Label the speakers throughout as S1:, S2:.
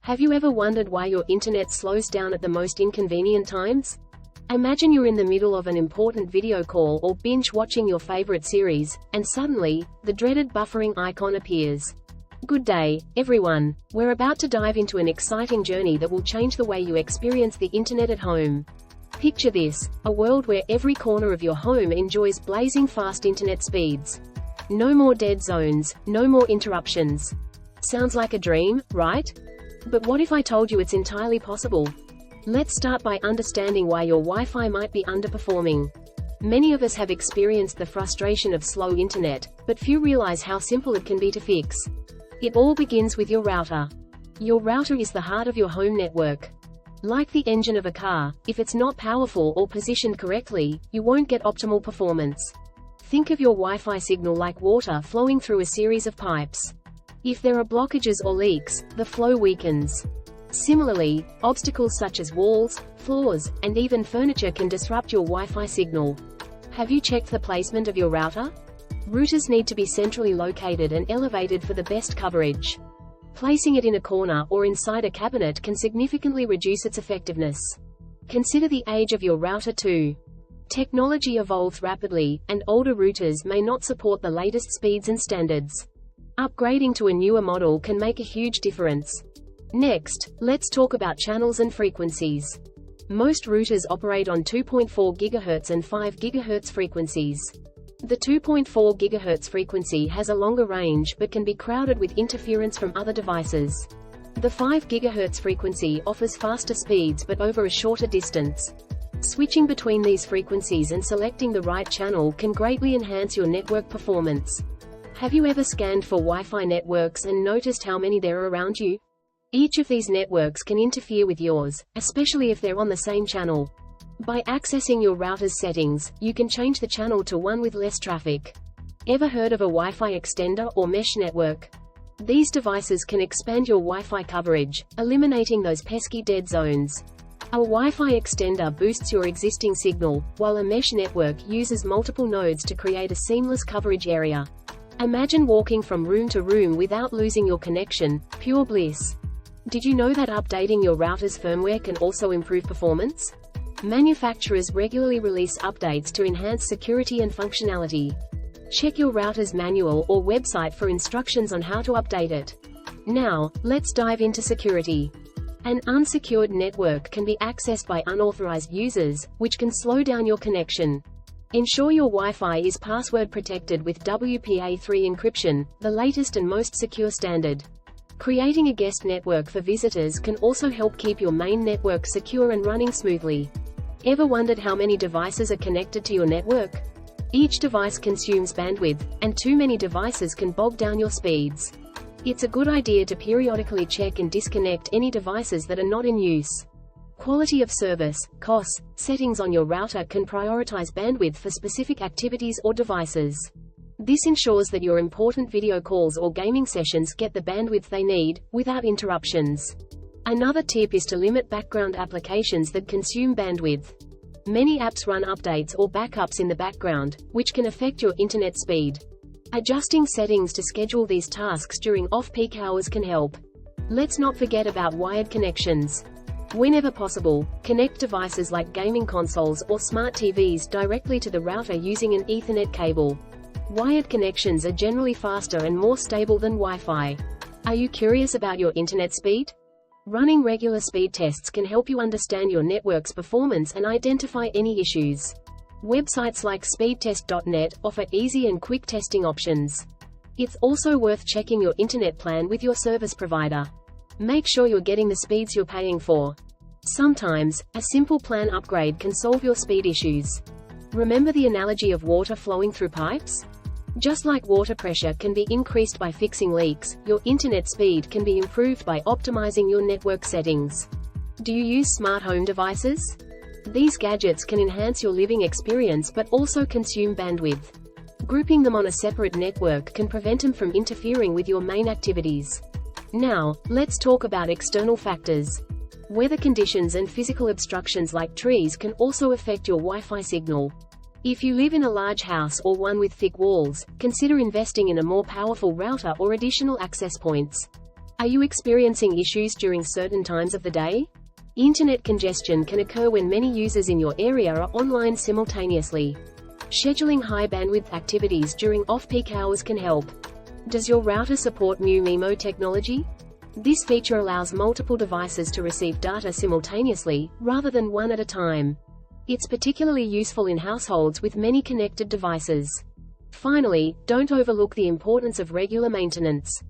S1: Have you ever wondered why your internet slows down at the most inconvenient times? Imagine you're in the middle of an important video call or binge watching your favorite series, and suddenly, the dreaded buffering icon appears. Good day, everyone. We're about to dive into an exciting journey that will change the way you experience the internet at home. Picture this, a world where every corner of your home enjoys blazing fast internet speeds. No more dead zones, no more interruptions. Sounds like a dream, right? But what if I told you it's entirely possible? Let's start by understanding why your Wi-Fi might be underperforming. Many of us have experienced the frustration of slow internet, but few realize how simple it can be to fix. It all begins with your router. Your router is the heart of your home network. Like the engine of a car, if it's not powerful or positioned correctly, you won't get optimal performance. Think of your Wi-Fi signal like water flowing through a series of pipes. If there are blockages or leaks, the flow weakens. Similarly, obstacles such as walls, floors, and even furniture can disrupt your Wi-Fi signal. Have you checked the placement of your router? Routers need to be centrally located and elevated for the best coverage. Placing it in a corner or inside a cabinet can significantly reduce its effectiveness. Consider the age of your router too. Technology evolves rapidly, and older routers may not support the latest speeds and standards. Upgrading to a newer model can make a huge difference. Next, let's talk about channels and frequencies. Most routers operate on 2.4 GHz and 5 GHz frequencies. The 2.4 GHz frequency has a longer range but can be crowded with interference from other devices. The 5 GHz frequency offers faster speeds but over a shorter distance. Switching between these frequencies and selecting the right channel can greatly enhance your network performance. Have you ever scanned for Wi-Fi networks and noticed how many there are around you? Each of these networks can interfere with yours, especially if they're on the same channel. By accessing your router's settings, you can change the channel to one with less traffic. Ever heard of a Wi-Fi extender or mesh network? These devices can expand your Wi-Fi coverage, eliminating those pesky dead zones. A Wi-Fi extender boosts your existing signal, while a mesh network uses multiple nodes to create a seamless coverage area. Imagine walking from room to room without losing your connection, pure bliss. Did you know that updating your router's firmware can also improve performance? Manufacturers regularly release updates to enhance security and functionality. Check your router's manual or website for instructions on how to update it. Now, let's dive into security. An unsecured network can be accessed by unauthorized users, which can slow down your connection. Ensure your Wi-Fi is password protected with WPA3 encryption, the latest and most secure standard. Creating a guest network for visitors can also help keep your main network secure and running smoothly. Ever wondered how many devices are connected to your network? Each device consumes bandwidth, and too many devices can bog down your speeds. It's a good idea to periodically check and disconnect any devices that are not in use. Quality of service, costs, settings on your router can prioritize bandwidth for specific activities or devices. This ensures that your important video calls or gaming sessions get the bandwidth they need, without interruptions. Another tip is to limit background applications that consume bandwidth. Many apps run updates or backups in the background, which can affect your internet speed. Adjusting settings to schedule these tasks during off-peak hours can help. Let's not forget about wired connections. Whenever possible, connect devices like gaming consoles or smart TVs directly to the router using an Ethernet cable. Wired connections are generally faster and more stable than Wi-Fi. Are you curious about your internet speed? Running regular speed tests can help you understand your network's performance and identify any issues. Websites like speedtest.net offer easy and quick testing options. It's also worth checking your internet plan with your service provider. Make sure you're getting the speeds you're paying for. Sometimes, a simple plan upgrade can solve your speed issues. Remember the analogy of water flowing through pipes? Just like water pressure can be increased by fixing leaks, your internet speed can be improved by optimizing your network settings. Do you use smart home devices? These gadgets can enhance your living experience but also consume bandwidth. Grouping them on a separate network can prevent them from interfering with your main activities. Now, let's talk about external factors. Weather conditions and physical obstructions like trees can also affect your Wi-Fi signal. If you live in a large house or one with thick walls, consider investing in a more powerful router or additional access points. Are you experiencing issues during certain times of the day? Internet congestion can occur when many users in your area are online simultaneously. Scheduling high-bandwidth activities during off-peak hours can help. Does your router support MU-MIMO technology? This feature allows multiple devices to receive data simultaneously, rather than one at a time. It's particularly useful in households with many connected devices. Finally, don't overlook the importance of regular maintenance.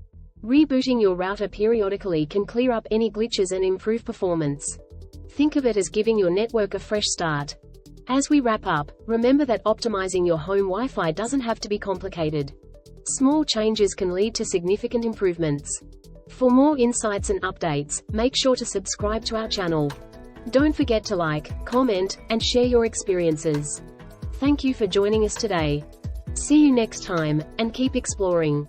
S1: Rebooting your router periodically can clear up any glitches and improve performance. Think of it as giving your network a fresh start. As we wrap up, remember that optimizing your home Wi-Fi doesn't have to be complicated. Small changes can lead to significant improvements. For more insights and updates, make sure to subscribe to our channel. Don't forget to like, comment, and share your experiences. Thank you for joining us today. See you next time, and keep exploring.